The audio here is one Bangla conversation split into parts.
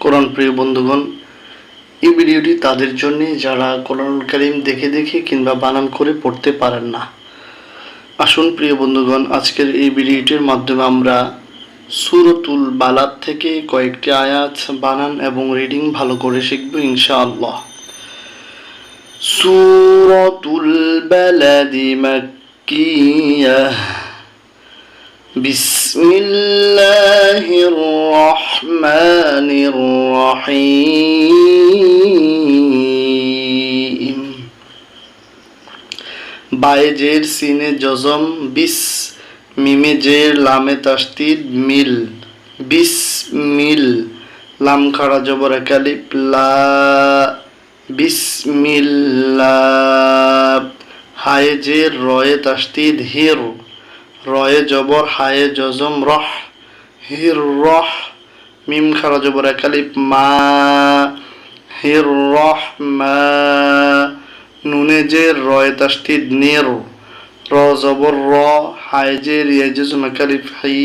কোরআন প্রিয় বন্ধুগণ, এই ভিডিওটি তাদের জন্য যারা কোরআনুল কারীম দেখে দেখে কিংবা বানান করে পড়তে পারেন না। আসুন প্রিয় বন্ধুগণ, আজকের এই ভিডিওটির মাধ্যমে আমরা সূরাতুল বালাদ থেকে কয়েকটি আয়াত বানান এবং রিডিং ভালো করে শিখব ইনশাআল্লাহ। সূরাতুল বালাদি মাক্কিয়াহ। বিসমিল্লাহির রহমানির রহিম। বায়ে জের সিনে জজম বিস, মিমে জের লামে তাসদীদ মিল, বিসমিল। লাম খাড়া জবর এক আলিফ লা, বিসমিল্লাহ। হায়ে জের রয়ে তাসদীদ হির, রয়ে জবর হায়ে জজম রহ, হির রহ। মিম খাড়া জবর এক আলিফ মা, হির রহ মা। নুনে জের রয়ে তাসদীদ নির, র জবর র, হায়ে জের ইয়ে জজম এক আলিফ হি,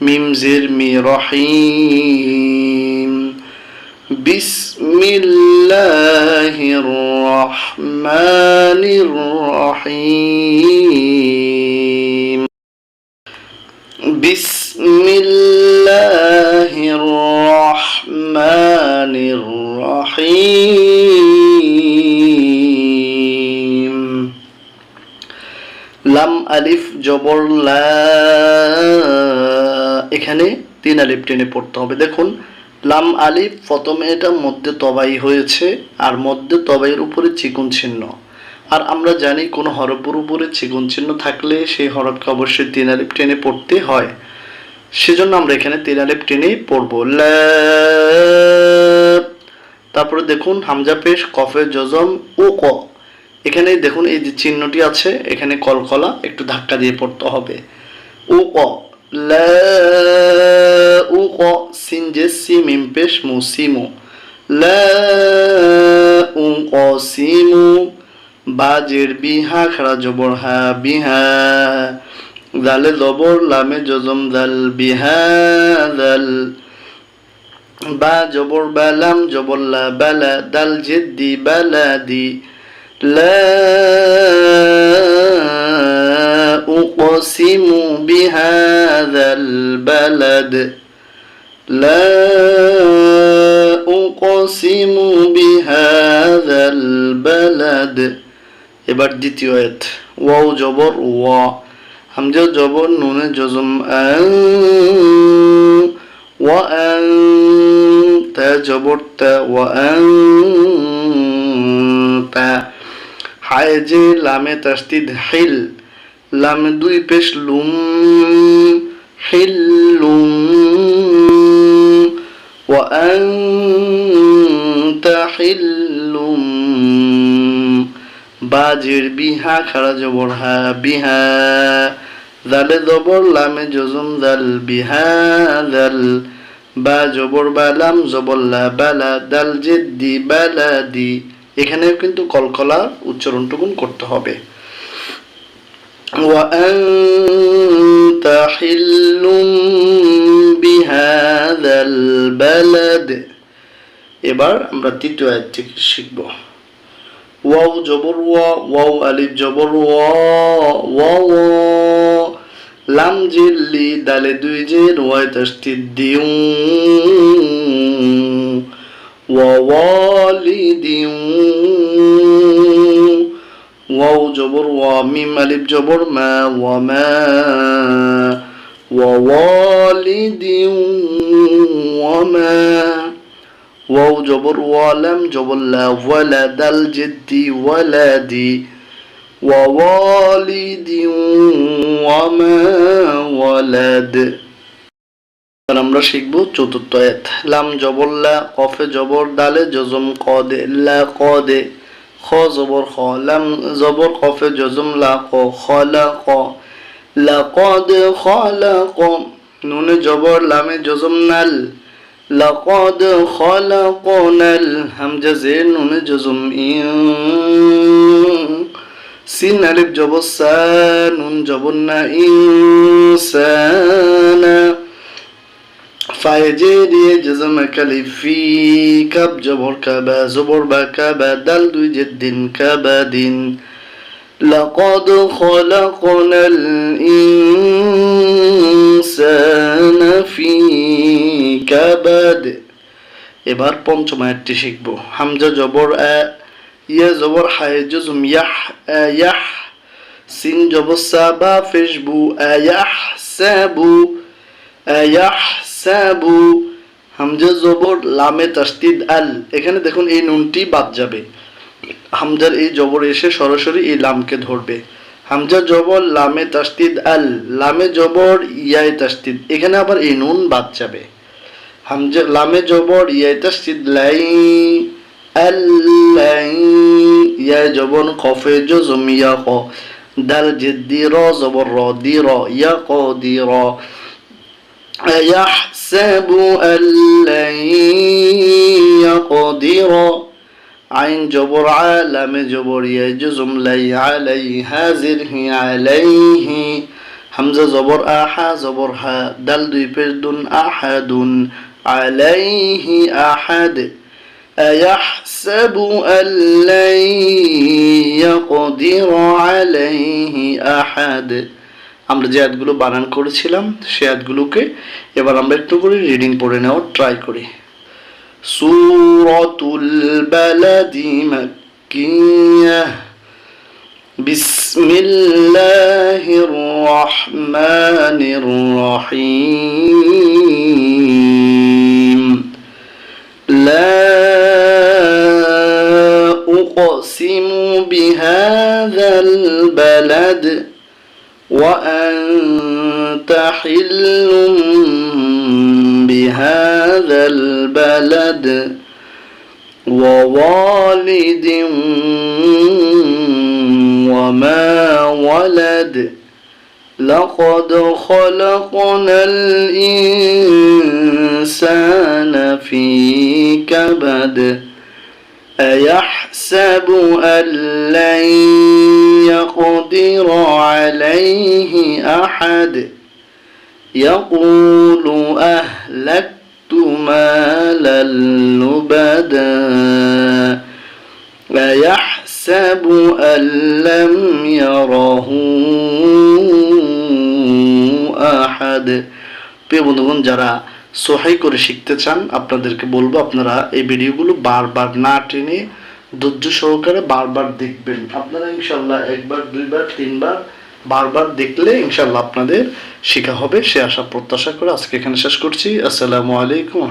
মিম জের মি রহিম। বিসমিল্লাহির রহমানির রহিম। বিসমিল্লাহির রহমানির রহিম। লাম আলিফ জবর লা, এখানে 3 আলিফ টেনে পড়তে হবে। দেখুন লাম আলিফ প্রথমে এটা মধ্যে তবাই হয়েছে, আর মধ্যে তবাইয়ের উপরে চিকন চিহ্ন। আর আমরা জানি কোনো হরফের উপরে চিকন চিহ্ন থাকলে সেই হরফকে অবশ্যই 3 আলিফ টেনে পড়তে হয়। সেজন্য আমরা এখানে 3 আলিফ টেনে পড়ব। লা। তারপরে দেখুন হামজা পেশ, কফে জজম ও ক। এখানে দেখুন এই যে চিহ্নটি আছে, এখানে কলকলা একটু ধাক্কা দিয়ে পড়তে হবে। ও ক, লা উ ক। সিন জে সি মিম পেশ মু, সিমু। লা উ ক সিমু। বা জের বিহা খাড়া জবর হা, বিহা। দালে জবর লামে জজম দাল, বিহা দাল। বা জবর বালাম জবর লা, বালা। দাল জেদ্দি বালাদি। লা উকসিমু বিহাযাল বালাদ, লা উকসিমু বিহাযাল বালাদ। এবার দ্বিতীয় আয়াত। ওয়াও জবর ওয়া, হামজা জবর নুনে জজম আন, ওয়া আন। তা জবর তা, ওয়া আন তা। হায়ে জে লামে তাসদীদ হিল, লাম 2 পেশ লুম, হিল্লুম। ওয়া আনতা হিল্লুম। বা জের বিহা খাড়া জবর হা, বিহা। দালে জবর লামে জজম দাল, বিহা দাল। বা জবর বালাম জবর লা, বালা। দাল জেদ্দি বালাদি। এখানেও কিন্তু কলকলা উচ্চারণটুকু করতে হবে। ওয়া আনতা হিল্লুম বিহাযাল বালাদ। এবার আমরা তৃতীয় আয়াত থেকে শিখব। ওয়াও জবর ওয়া, ওয়াও আলিফ জবর ওয়া, ওয়া ওয়া। লাম জের লি, দালে 2 জের ওয়ায় তাসদীদ দিউ, ওয়া ওয়ালিদিউ। ওয়াও জবর ওয়া, মিম আলিফ জবর মা, ওয়া মা। ওয়া ওয়ালিদিউ ওয়া মা। ওয়াও জবর ওয়া, লাম জবর লা, ওয়ালা। দাল জেদ্দি ওয়ালাদি। ওয়া ওয়ালিদিউ ওয়া মা ওয়ালাদ। আমরা শিখব চতুর্থ আয়াত। লাম জবর লা, কফে জবর দালে জজম কদে, লা কদে। খ জবর খ, লাম জবর কফে জজম লা ক, খলাক। লাকদ খলাক। নুনে জবর লামে জজম নাল, লাকদ খলাকনাল। হামজা জের নুনে জজম ইন। সিন আলিফ জবর সা, নুন জবর না, ইনসানা। ফায়ে জেরিয়ে জজম কালিফ ফি, কাব জবর কাবা জবর বা কাবা, দাল দুই জেদ্দিন কাবাদিন। লাকাদ খলাকনাল ইনসানা ফি কাবাদ। এবার পঞ্চম আয়াতটি শিখব। হামজা জবর আ, ইয়া জবর হায় জজম ইয়াহ, আয়াহ। সিন জবর সাবা ফেশবু, আয়াহ সাবু, আয়াহ সাবু। হামজা জবর লামে তাসদিদ আল, এখানে দেখুন এই নুনটি বাদ যাবে, হামজার এই জবর এসে সরাসরি এই লামকে ধরবে। হামজা জবর লামে তাসদিদ আল, লামে জবর ইয়ায় তাসদিদ, এখানে আবার এই নুন বাদ যাবে। হামজা লামে জবর ইয়ায় তাসদিদ লাই, আল্লাই। ইয়া জবর কফে জজম ইয়া ক, দাল জেদ্দি র জবর র, দি র, ইয়া ক দি র। আয়াহসাবু আল্লাই ইয়াকদির। আইন জবর আ, লামে জবর ইয়া জজম লাই, আলাই হাজির হি আলাইহি। হামজা জবর আহা জবর হা, দাল দুই পেশ দুন, আহাদুন, আলাইহি আহাদ। আয়াহসাবু আল্লাই ইয়াকদির আলাইহি আহাদ। আমরা যে আয়াতগুলো বানান করেছিলাম সে আয়াতগুলোকে এবার আমরা একটু করে রিডিং পড়ে নেওয়ার ট্রাই করি। সূরাতুল বালাদি মাক্কিয়াহ, বিসমিল্লাহির রহমানির রহিম। লা উকসিমু বিহাযাল বালাদ وأنت حل بهذا البلد ووالد وما ولد لقد خلقنا الإنسان في كبد أيحسب أن لن يقدر عليه أحد يقول أهلكت مالا لبدا أيحسب أن لم يره أحد। প্রিয় বন্ধুগণ, যারা সহাই করে শিখতে চান আপনাদেরকে বলবো আপনারা এই ভিডিওগুলো বারবার না টেনে ধৈর্য সহকারে বারবার দেখবেন। আপনারা ইনশাল্লাহ একবার দুইবার তিনবার বারবার দেখলে ইনশাল্লাহ আপনাদের শেখা হবে, সে আশা প্রত্যাশা করে আজকে এখানে শেষ করছি। আসসালামু আলাইকুম।